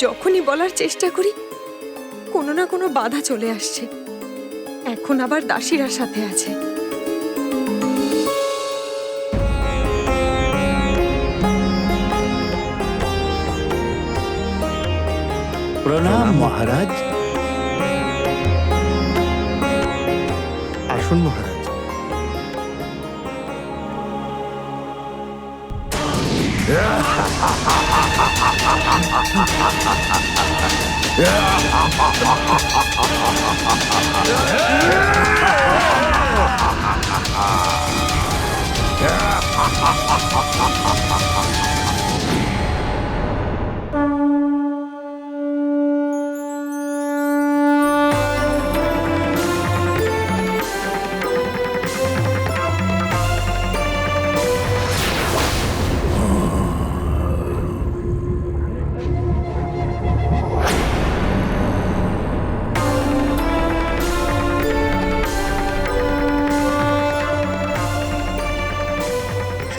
যখনই বলার চেষ্টা করি কোনো না কোনো বাধা চলে আসছে। এখন আবার দাসীরা সাথে আছে। প্রণাম মহারাজ। আসুন মহারাজ।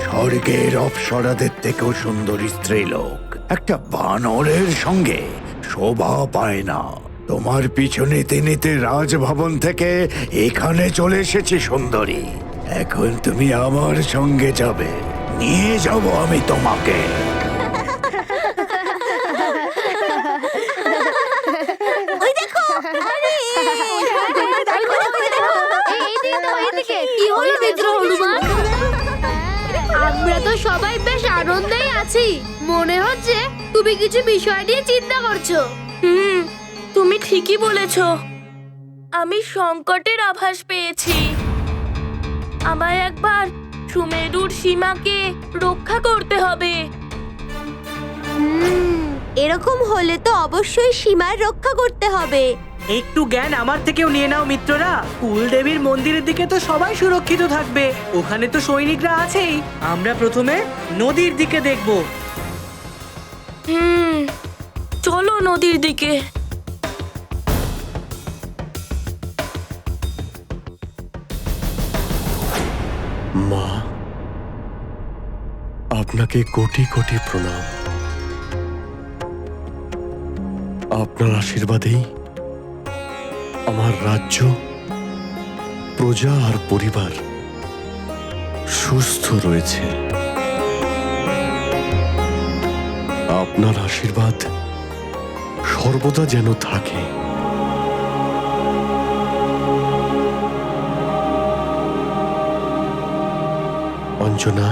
স্বর্গের অপ্সরাদের থেকেও সুন্দরী স্ত্রীলোক একটা বানরের সঙ্গে শোভা পায় না। তোমার পিছু নিতে নিতে রাজভবন থেকে এখানে চলে এসেছি সুন্দরী। এখন তুমি আমার সঙ্গে যাবে, নিয়ে যাব আমি তোমাকে। আমরা তো সবাই বেশ আনন্দেই আছি। মনে হচ্ছে তুমি কিছু বিষয় নিয়ে চিন্তা করছো। তুমি ঠিকই বলেছো। আমি সংকটের আভাস পেয়েছি। আমায় একবার সুমেরুর সীমাকে রক্ষা করতে হবে। এরকম হলে তো অবশ্যই সীমার রক্ষা করতে হবে। একটু জ্ঞান আমার থেকেও নিয়ে নাও মিত্ররা। কুলদেবীর মন্দিরের দিকে তো সবাই সুরক্ষিত থাকবে, ওখানে তো সৈনিকরা আছেই। আমরা প্রথমে নদীর দিকে দেখব। চলো নদীর দিকে। মা, আপনাকে কোটি কোটি প্রণাম। আপনার আশীর্বাদেই আমার রাজ্য, প্রজা আর পরিবার সুস্থ রয়েছে। আপনার আশীর্বাদ সর্বদা যেন থাকে। অঞ্জনা,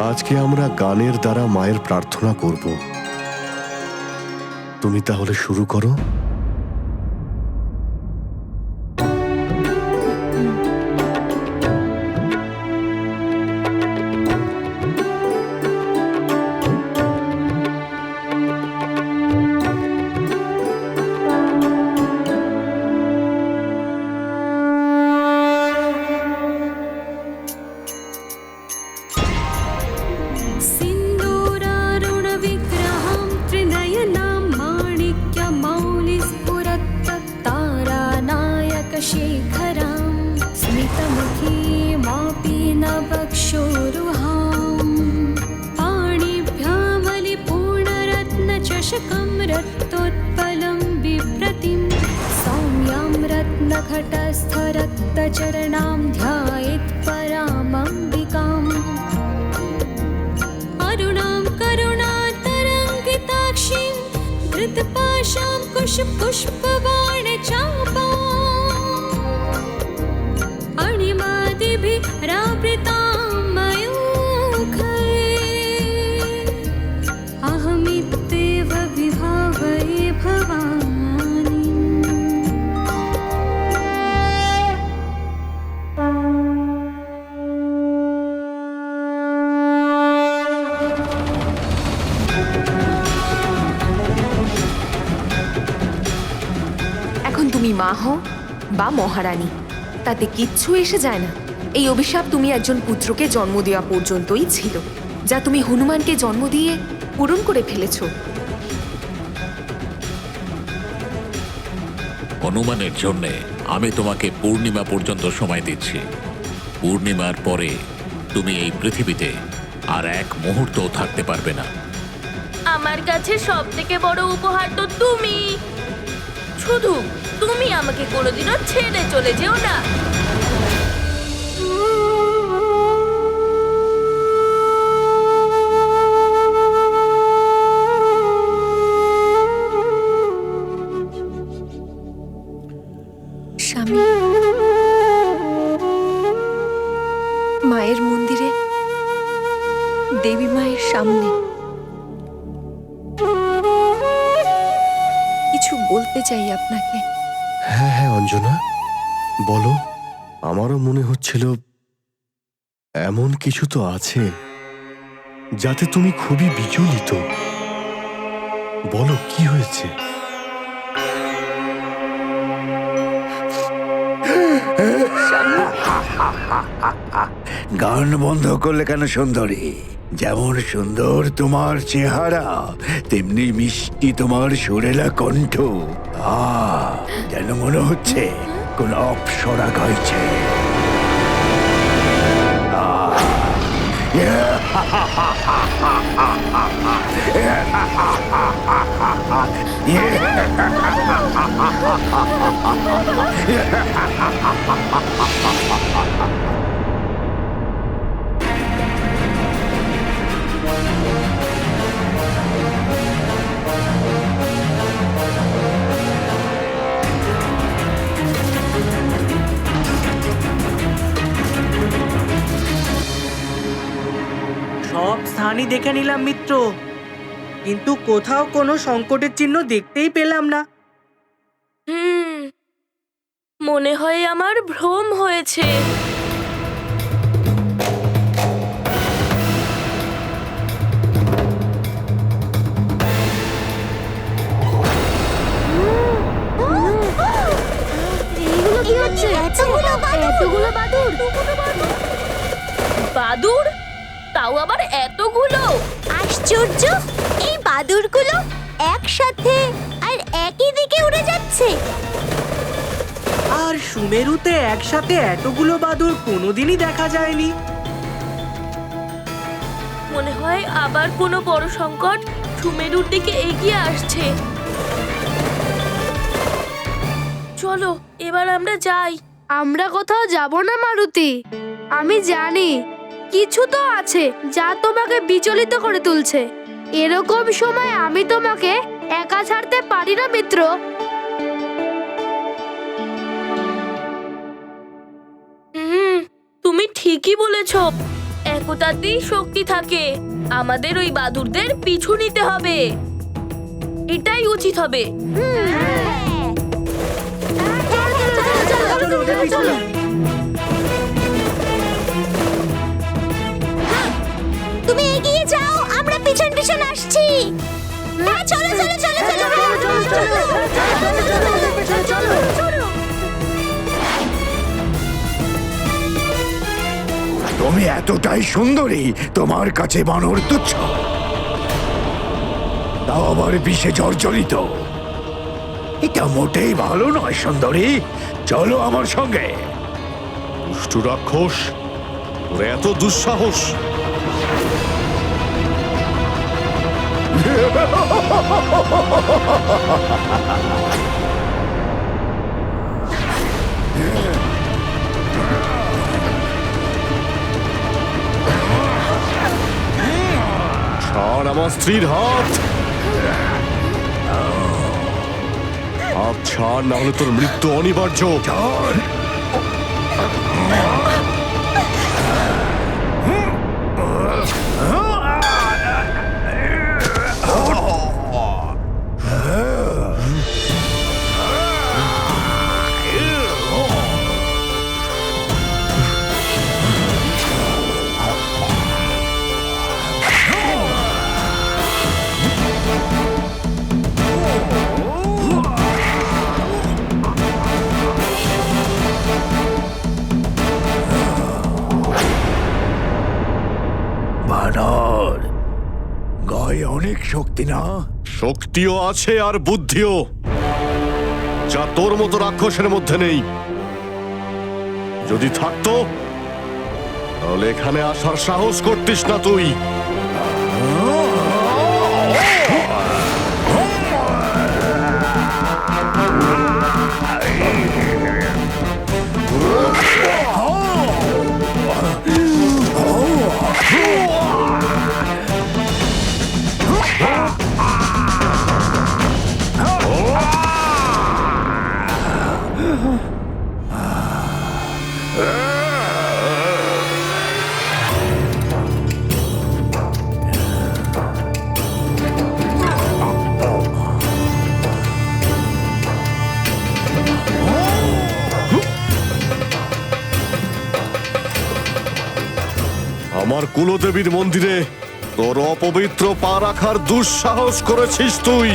আজকে আমরা গানের দ্বারা মায়ের প্রার্থনা করব। তুমি তাহলে শুরু করো। घटस्थरक्तचरणां ध्यायेत् परामम्बिकाम् अरुणां करुणातरङ्गिताक्षीं धृतपाशां कुशपुष्पबाणचापाम् अणिमादिभिरावृतां मयूखैः अहमित्येव विभावये भवामि। তুমি মা হও বা মহারানী, তাতে কিচ্ছু এসে যায় না। এই অভিশাপ তুমি একজন পুত্রকে জন্ম দেওয়া পর্যন্তই ছিল, যা তুমি হনুমানকে জন্ম দিয়ে পূরণ করে ফেলেছ। হনুমানের জন্য আমি তোমাকে পূর্ণিমা পর্যন্ত সময় দিচ্ছি। পূর্ণিমার পরে তুমি এই পৃথিবীতে আর এক মুহূর্তও থাকতে পারবে না। আমার কাছে সব থেকে বড় উপহার তো তুমি। শুধু তুমি আমাকে কোনোদিনও ছেড়ে চলে যেও না। স্বামী, মায়ের মন্দিরে দেবী মায়ের সামনে কিছু বলতে চাই আপনাকে। হ্যাঁ হ্যাঁ অঞ্জনা, বলো। আমারও মনে হচ্ছিল এমন কিছু তো আছে যাতে তুমি খুবই বিচলিত। বলো কি হয়েছে? গান বন্ধ করলে কেন সুন্দরী? যেমন সুন্দর তোমার চেহারা, তেমনি মিষ্টি তোমার সুরেলা কণ্ঠ। যেন মনে হচ্ছে কোন অপ্সরা গাইছে। সব স্থানই দেখে নিলাম মিত্র, কিন্তু কোথাও কোনো সংকটের চিহ্ন দেখতেই পেলাম না। মনে হয় আমার ভ্রম হয়েছে। কি হচ্ছে? এতগুলো বাদুড়! বাদুড়? তাও আবার এতগুলো? আশ্চর্য, এই বাদুড়গুলো একসাথে আর একই দিকে উড়ে যাচ্ছে। আর সুমেরুতে একসাথে এতগুলো বাদুড় কোনোদিনই দেখা যায়নি। মনে হয় আবার কোনো বড় সংকট সুমেরুর দিকে এগিয়ে আসছে। চলো এবার আমরা যাই। আমরা কোথাও যাব না মারুতি। আমি জানি কিছু তো আছে যা তোমাকে বিচলিত করে তুলছে। এরকম সময় আমি তোমাকে একা ছাড়তে পারি না মিত্র। তুমি ঠিকই বলেছ, একতাতেই শক্তি থাকে। আমাদের ওই বাদুড়দের পিছু নিতে হবে, এটাই উচিত হবে। তুমি এগিয়ে যাও, আমরা পিছন পিছন আসছি। হ্যাঁ, চলো চলো চলো চলো চলো। তুমি এতটাই সুন্দরী, তোমার কাছে বানর তুচ্ছ, তাও আবার বিষে জর্জরিত। এটা মোটেই ভালো নয় সুন্দরী। চলো আমার সঙ্গে। দুষ্টু রাক্ষস, তোর এত দুঃসাহস! ছাড় আমার স্ত্রীর হাত! হাত ছাড়, না হলে তোর মৃত্যু অনিবার্য। বানর গায়ে অনেক শক্তি না? শক্তিও আছে আর বুদ্ধিও, যা তোর মতো রাক্ষসের মধ্যে নেই। যদি থাকতো তাহলে এখানে আসার সাহস করতিস না তুই। আমার কুলদেবীর মন্দিরে তোর অপবিত্র পা রাখার দুঃসাহস করেছিস তুই।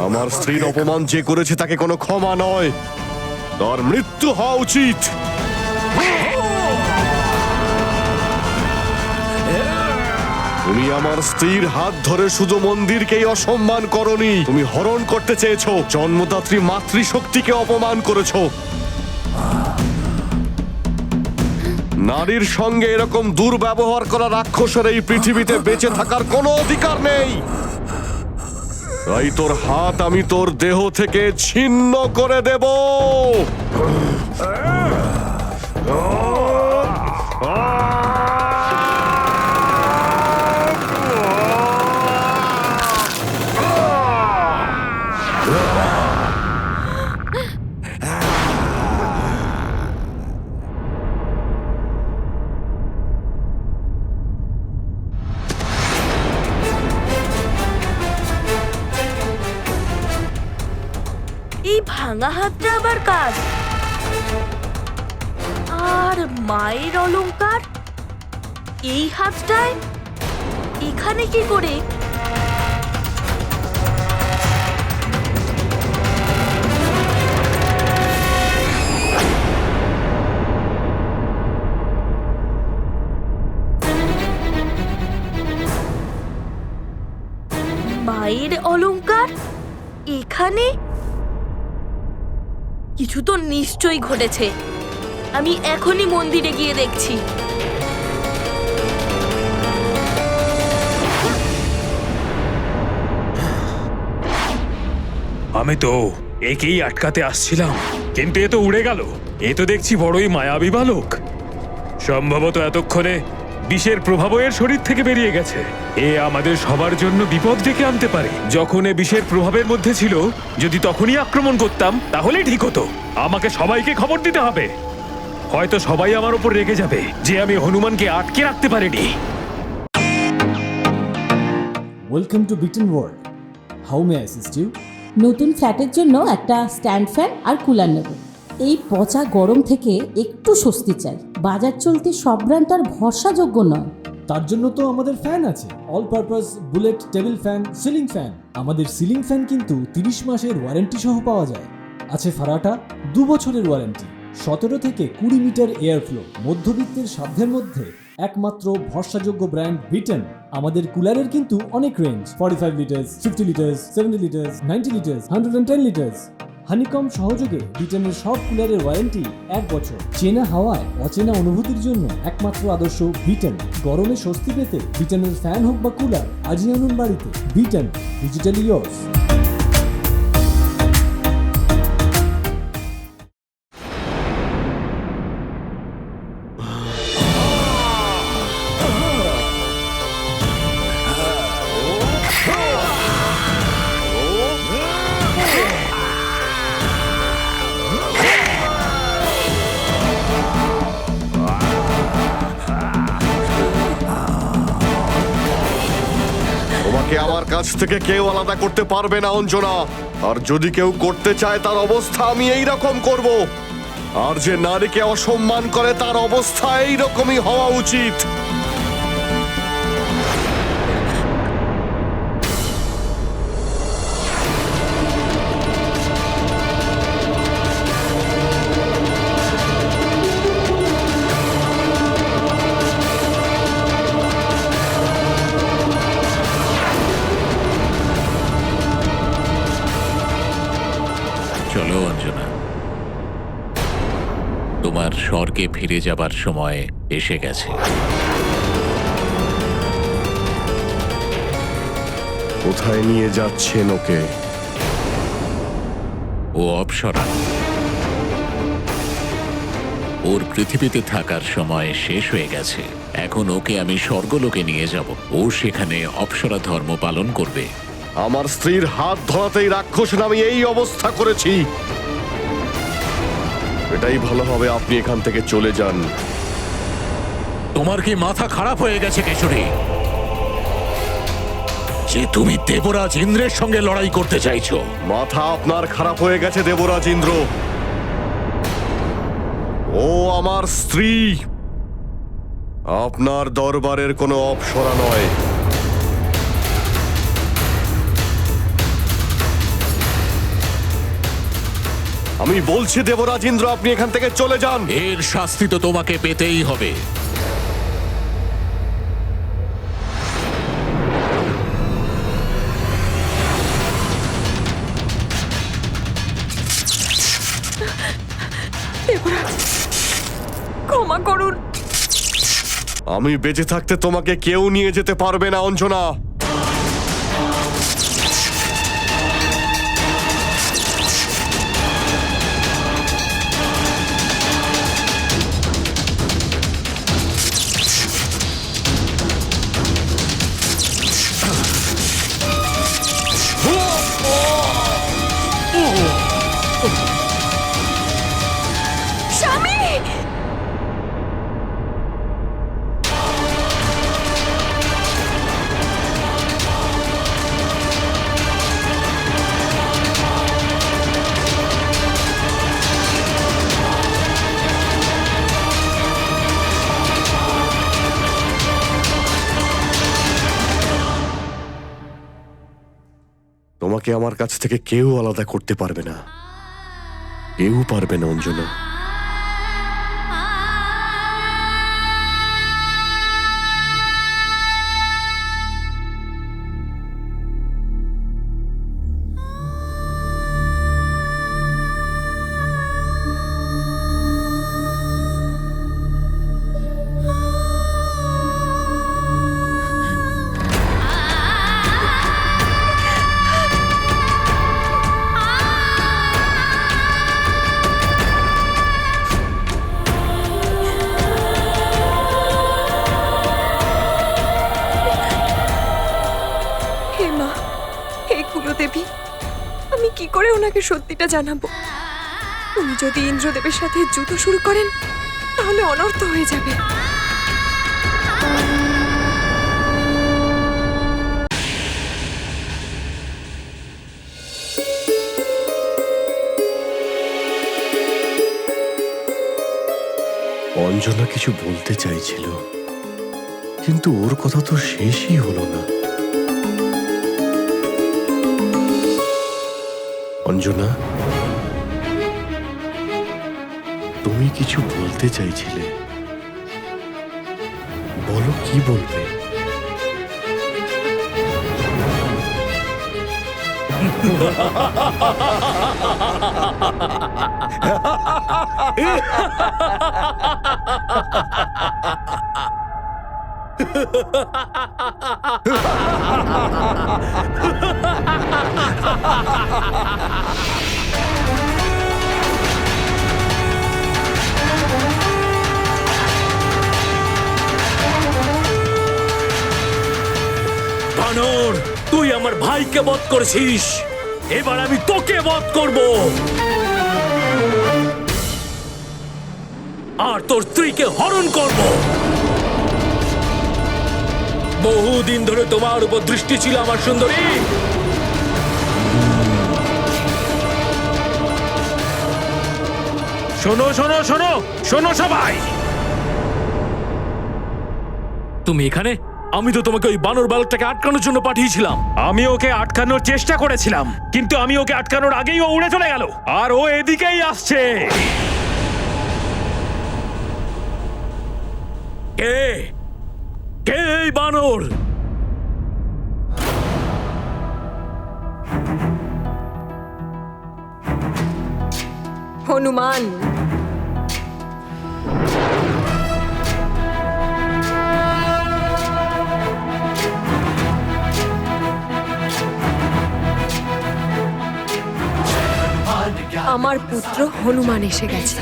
আমার স্ত্রীর অপমান যে করেছে তাকে কোনো ক্ষমা নয়, তার মৃত্যু হওয়া উচিত। তুমি আমার স্ত্রীর হাত ধরে শুধু মন্দিরকেই অসম্মান করনি, তুমি হরণ করতে চেয়েছো, জন্মদাত্রী মাতৃশক্তিকে অপমান করেছো। নারীর সঙ্গে এরকম দুর্ব্যবহার করা রাক্ষসের এই পৃথিবীতে বেঁচে থাকার কোনো অধিকার নেই। তাই তোর হাত আমি তোর দেহ থেকে ছিন্ন করে দেব। এই ভাঙা হাতটা আবার কার? আর মায়ের অলংকার এই হাতটায় এখানে কি করে? মায়ের অলংকার এখানে? কিছু তো নিশ্চয়ই ঘটেছে। আমি এখনই মন্দিরে গিয়ে দেখছি। আমি তো একেই আটকাতে আসছিলাম, কিন্তু এ তো উড়ে গেল। এ তো দেখছি বড়ই মায়াবী বালক। সম্ভবত এতক্ষণে বিষের প্রভাবও এর শরীর থেকে বেরিয়ে গেছে। এ আমাদের সবার জন্য বিপদ ডেকে আনতে পারে। যখন এ বিষের প্রভাবের মধ্যে ছিল, যদি তখনই আক্রমণ করতাম তাহলেই ঠিক হতো। আমাকে সবাইকে খবর দিতে হবে। হয়তো সবাই আমার উপর রেগে যাবে যে আমি হনুমানকে আটকে রাখতে পারিনি। ওয়েলকাম টু বিটেন world. How may I assist you? নতুন ফ্ল্যাটের জন্য একটা স্ট্যান্ড ফ্যান আর কুলার নেব। এই পচা গরম থেকে একটু স্বস্তি চাই। বাজার চলতে সব ব্র্যান্ড আর ভরসাযোগ্য নয়। তার জন্য তো আমাদের ফ্যান আছে, all purpose bullet table fan, ceiling fan. আমাদের সিলিং ফ্যান কিন্তু 30 মাসের ওয়ারেন্টি সহ পাওয়া যায়। আছে ফারাটা 2 বছরের ওয়ারেন্টি, 17 থেকে 20 মিটার এয়ার ফ্লো, মধ্যবিত্তের সাধ্যের মধ্যে একমাত্র ভরসাযোগ্য ব্র্যান্ড বিটেন। আমাদের কুলারের কিন্তু অনেক range, 45 litres, 50 litres, 70 litres, 90 litres, 110 litres. Honeycomb সহযোগে বিটেনের সব কুলারের ওয়ারেন্টি 1 বছর। চেনা হাওয়ায় অচেনা অনুভূতির জন্য একমাত্র আদর্শ বিটেন। গরমে স্বস্তি পেতে বিটেনের ফ্যান হোক বা কুলার, আজই আনুন বাড়িতে। Beaten, digitally yours. তোমাকে আমার কাছ থেকে কেউ আলাদা করতে পারবে না অঞ্জনা। আর যদি কেউ করতে চায় তার অবস্থা আমি এই রকম করব। আর যে নারীকে অসম্মান করে তার অবস্থা এই রকমই হওয়া উচিত। চলো অঞ্জনা, তোমার স্বর্গে ফিরে যাবার সময় এসে গেছে। কোথায় নিয়ে যাচ্ছেন ওকে? ও অপ্সরা। ওর পৃথিবীতে থাকার সময় শেষ হয়ে গেছে। এখন ওকে আমি স্বর্গলোকে নিয়ে যাব। ও সেখানে অপ্সরা ধর্ম পালন করবে। আমার স্ত্রীর হাত ধরাতেই রাক্ষসের আমি এই অবস্থা করেছি। এটাই ভালো হবে আপনি এখান থেকে চলে যান। তোমার কি মাথা খারাপ হয়ে গেছে কেশরী, যে তুমি দেবরাজ ইন্দ্রের সঙ্গে লড়াই করতে চাইছো? মাথা আপনার খারাপ হয়ে গেছে দেবরাজ ইন্দ্র। ও আমার স্ত্রী, আপনার দরবারের কোনো অপ্সরা নয়। আমি বলছি দেবরাজ ইন্দ্র, আপনি এখান থেকে চলে যান। এর শাস্তি তো তোমাকে পেতেই হবে। ক্ষমা করুন। আমি বেঁচে থাকতে তোমাকে কেউ নিয়ে যেতে পারবে না অঞ্জনা। তোমাকে আমার কাছ থেকে কেউ আলাদা করতে পারবে না, কেউ পারবে না অঞ্জনা। দেবী, আমি কি করে ওনাকে সত্যিটা জানাবো? উনি যদি ইন্দ্রদেবের সাথে যুদ্ধ শুরু করেন তাহলে অনর্থ হয়ে যাবে। অঞ্জনা কিছু বলতে চাইছিল, কিন্তু ওর কথা তো শেষই হলো না। অঞ্জনা, তুমি কিছু বলতে চাইছিলে, বলো কি বলবে? বানর, তুই আমার ভাইকে বধ করেছিস, এবার আমি তোকে বধ করব আর তোর স্ত্রীকে হরণ করব। বহুদিন ধরে তোমার উপর দৃষ্টি ছিল আমার সুন্দরী। শোনো শোনো শোনো শোনো সবাই, তুমি এখানে? আমি তো তোমাকে ওই বানর বালকটাকে আটকানোর জন্য পাঠিয়েছিলাম। আমি ওকে আটকানোর চেষ্টা করেছিলাম, কিন্তু আমি ওকে আটকানোর আগেই ও উড়ে চলে গেল, আর ও এদিকেই আসছে। কে কে এই বানর? হনুমান। আমার পুত্র হনুমান এসে গেছে।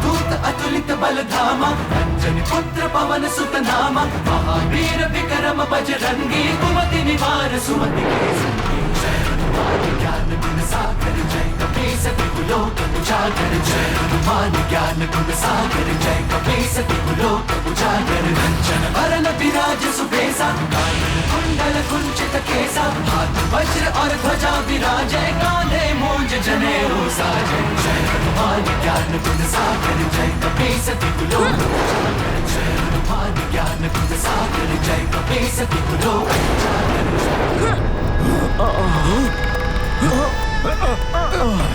दूत अतुलित बल धामा अंजनी पुत्र पवन सुत नामा महावीर विक्रम बजरंगी कुमति निवार सुमति के संगी जय हनुमान ज्ञान गुण सागर जय कपीस तिहु लोक उजागर जय हनुमान ज्ञान गुण सागर जय कपीस तिहु लोक उजागर कंचन वरन विराज सुबेसा कानन कुंडल कुंचित केसा हाथ वज्र और ध्वजा विराजय कांधे मूंज जनेऊ साजय जय हनुमान ज्ञान गुण सागर जय कपीस तिहु लोक उजागर जय हनुमान ज्ञान गुण सागर जय कपीस तिहु लोक उजागर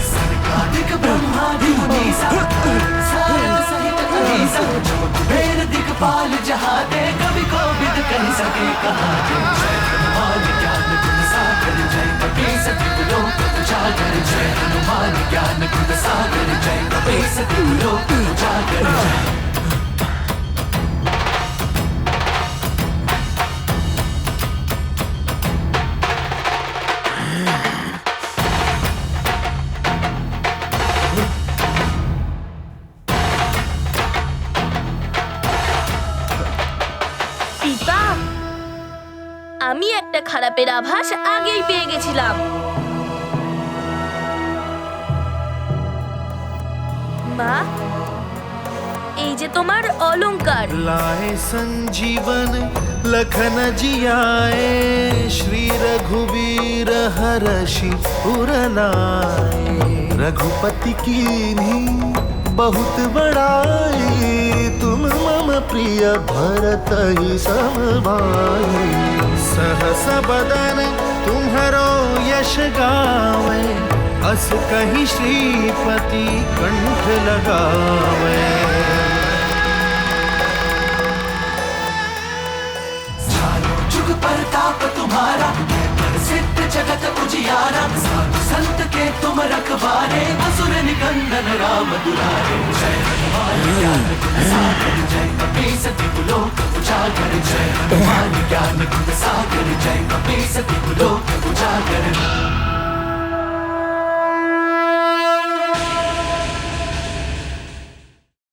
सनकादिक ब्रह्मादि मुनीसा सारद सहित अहिसा जो कुबेर दिक्पाल जहाते कवि कोविद कहि सके कहा जय हनुमान ज्ञान गुण सागर जय कपीस तिहु लोक उजागर जय हनुमान ज्ञान गुण सागर जय कपीस तिहु लोक उजागर পিতা, আমি একটা খারাপের আভাস আগেই পেয়ে গেছিলাম। মা, এই যে তোমার অলংকার। लाए संजीवन लखन जियाए श्री रघुवीर हरषि पुरनाए रघुपति कीन्ही बहुत बड़ाई तुम मम प्रिय भरत ही समभाई सहस बदन तुम्हरो यश गावे अस कहि श्रीपति कंठ लगावे जुग परताप तुम्हारा प्रसिद्ध जगत उजियारा साधु संत के तुम रखवारे असुर निकंदन राम दुलारे जय हनुमान ज्ञान गुण सागर जय कपीस तिहु लोक उजागर जय हनुमान ज्ञान गुण सागर जय कपीस तिहु लोक उजागर